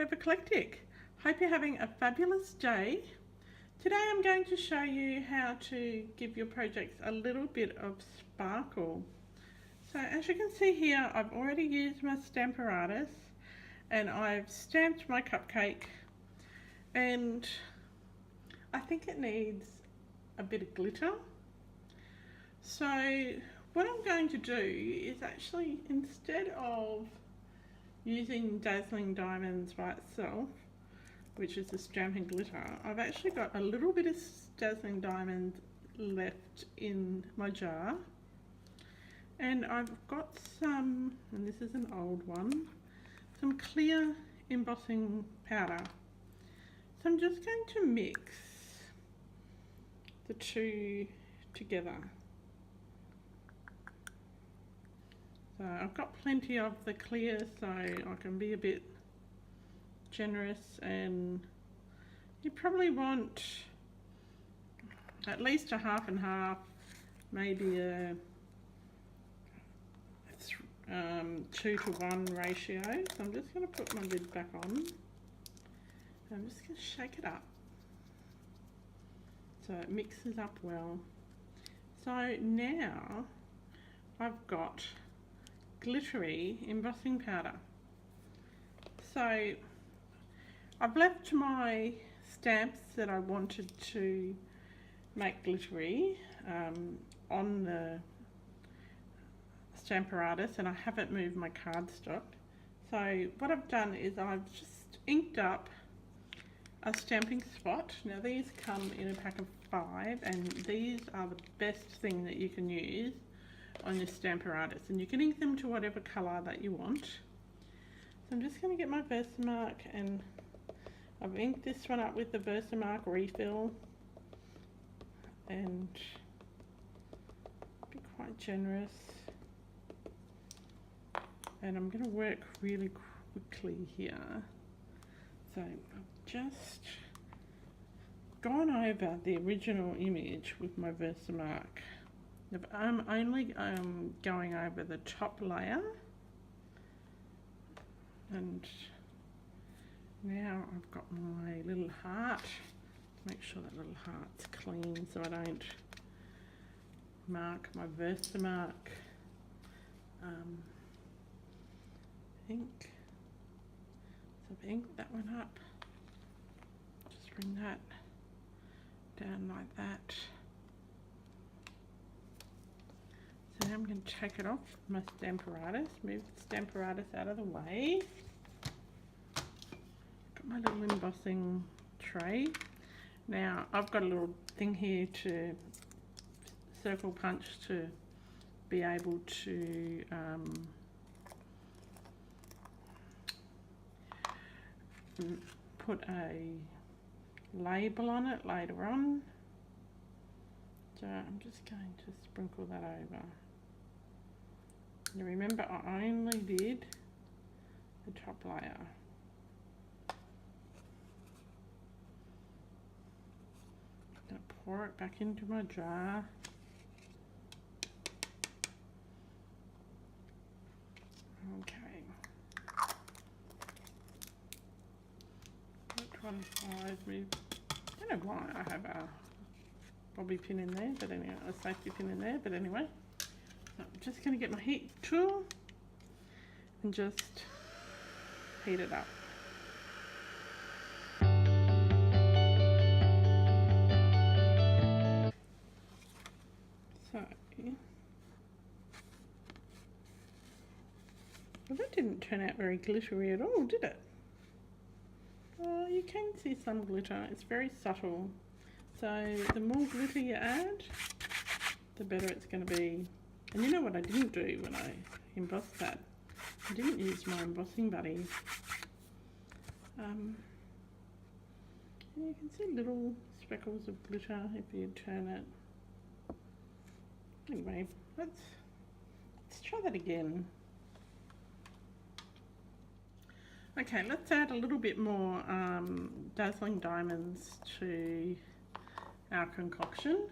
of Eclectic. Hope you're having a fabulous day. Today I'm going to show you how to give your projects a little bit of sparkle. So as you can see here, I've already used my Stamparatus and I've stamped my cupcake, and I think it needs a bit of glitter. So what I'm going to do is actually, instead of using Dazzling diamonds by itself, which is the stamping glitter, I've actually got a little bit of Dazzling diamonds left in my jar, and I've got some, and this is an old one, some clear embossing powder. So I'm just going to mix the two together. So I've got plenty of the clear, so I can be a bit generous, and you probably want at least a half and half, maybe a 2-to-1 ratio. So I'm just going to put my lid back on. I'm just going to shake it up so it mixes up well. So now I've got glittery embossing powder. So I've left my stamps that I wanted to make glittery on the Stamparatus, and I haven't moved my cardstock. So what I've done is I've just inked up a stamping spot. Now these come in a pack of 5, and these are the best thing that you can use on your Stamparatus, and you can ink them to whatever colour that you want. So I'm just going to get my Versamark, and I've inked this one up with the Versamark refill, and be quite generous, and I'm going to work really quickly here. So I've just gone over the original image with my Versamark. I'm only going over the top layer, and now I've got my little heart. Make sure that little heart's clean so I don't mark my Versamark ink. So I've inked that one up. Just bring that down like that. So now I'm going to take it off my Stamparatus, move the Stamparatus out of the way. Got my little embossing tray. Now I've got a little thing here to circle punch to be able to put a label on it later on. So I'm just going to sprinkle that over. Now remember, I only did the top layer. I'm going to pour it back into my jar. Okay. 25. I don't know why I have a bobby pin in there, but anyway, a safety pin in there, but anyway. I'm just going to get my heat tool and just heat it up. So, well, that didn't turn out very glittery at all, did it? You can see some glitter. It's very subtle. So the more glitter you add, the better it's going to be. And you know what I didn't do when I embossed that? I didn't use my embossing buddy. You can see little speckles of glitter if you turn it. Anyway, let's try that again. Okay, let's add a little bit more Dazzling diamonds to our concoction,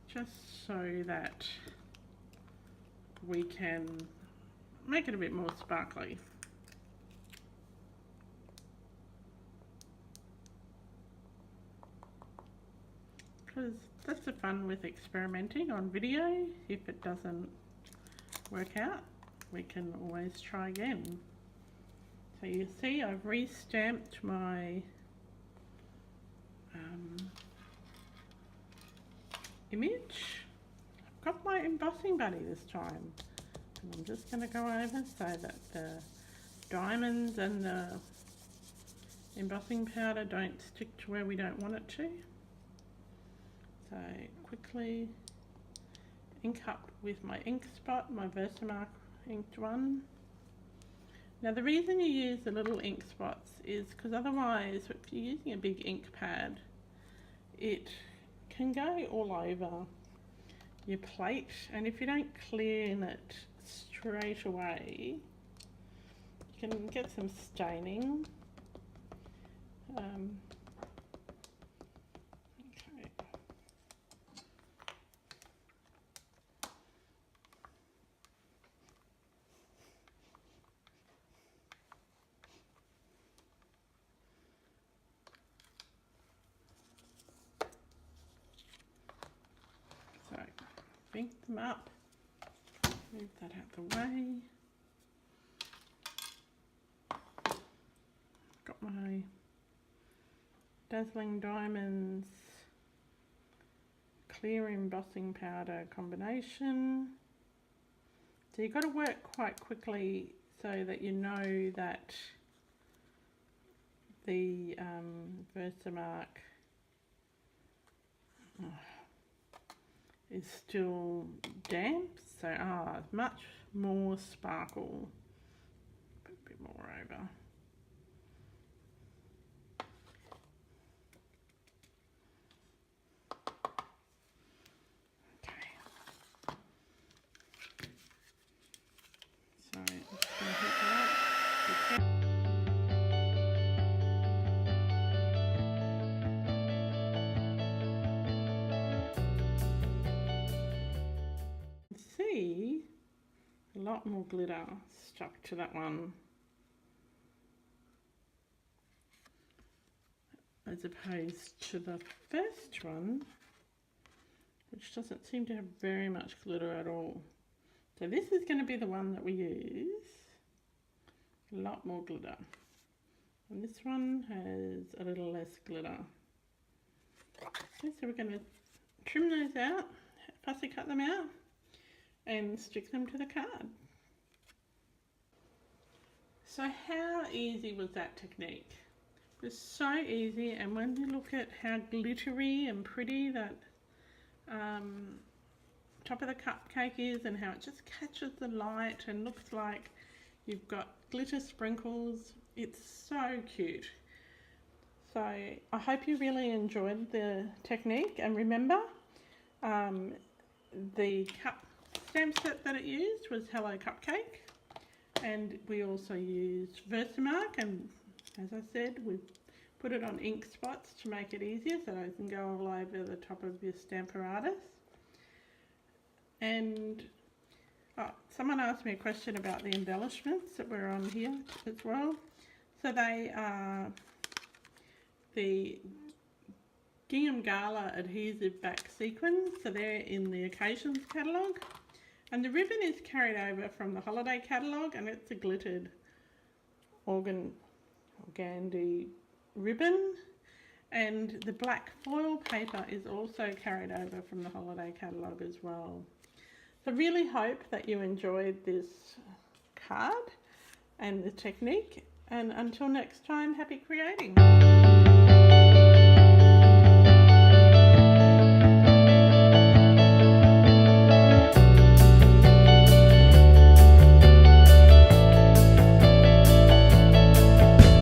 just so that we can make it a bit more sparkly. because that's the fun with experimenting on video. If it doesn't work out, we can always try again. So you see I've re-stamped my image. I've got my embossing buddy this time, and I'm just going to go over so that the diamonds and the embossing powder don't stick to where we don't want it to. So quickly ink up with my ink spot, my Versamark inked one. Now the reason you use the little ink spots is because otherwise, if you're using a big ink pad, it can go all over your plate, and if you don't clean it straight away, you can get some staining. So ink them up, move that out the way. Got my Dazzling Diamonds clear embossing powder combination. So you've got to work quite quickly so that you know that the Versamark is still damp, so much more sparkle. Put a bit more over. Okay. So I'm just going to heat that up. See a lot more glitter stuck to that one as opposed to the first one, which doesn't seem to have very much glitter at all. So this is going to be the one that we use. A lot more glitter, and this one has a little less glitter. Okay, so we're going to trim those out, fussy cut them out, and stick them to the card. So how easy was that technique? It was so easy, and when you look at how glittery and pretty that top of the cupcake is, and how it just catches the light and looks like you've got glitter sprinkles, it's so cute. So I hope you really enjoyed the technique, and remember the stamp set that it used was Hello Cupcake, and we also used Versamark, and as I said, we put it on ink spots to make it easier so it doesn't go all over the top of your Stamparatus. And someone asked me a question about the embellishments that were on here as well. So they are the Gingham Gala adhesive back sequins, so they're in the Occasions catalogue. And the ribbon is carried over from the holiday catalogue, and it's a glittered organdy ribbon. And the black foil paper is also carried over from the holiday catalogue as well. So I really hope that you enjoyed this card and the technique. And until next time, happy creating.